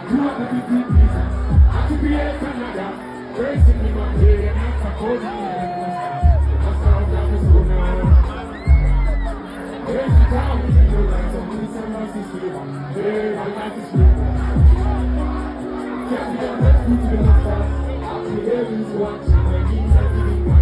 You are the big pizza. I could be a Canada. Racing in my head and I'm supporting you. Must have done this for now. Every time we do like some decent mercy silver. Hey, my life is real. Can't be done, let's go to the master. I'll be able to watch my knees and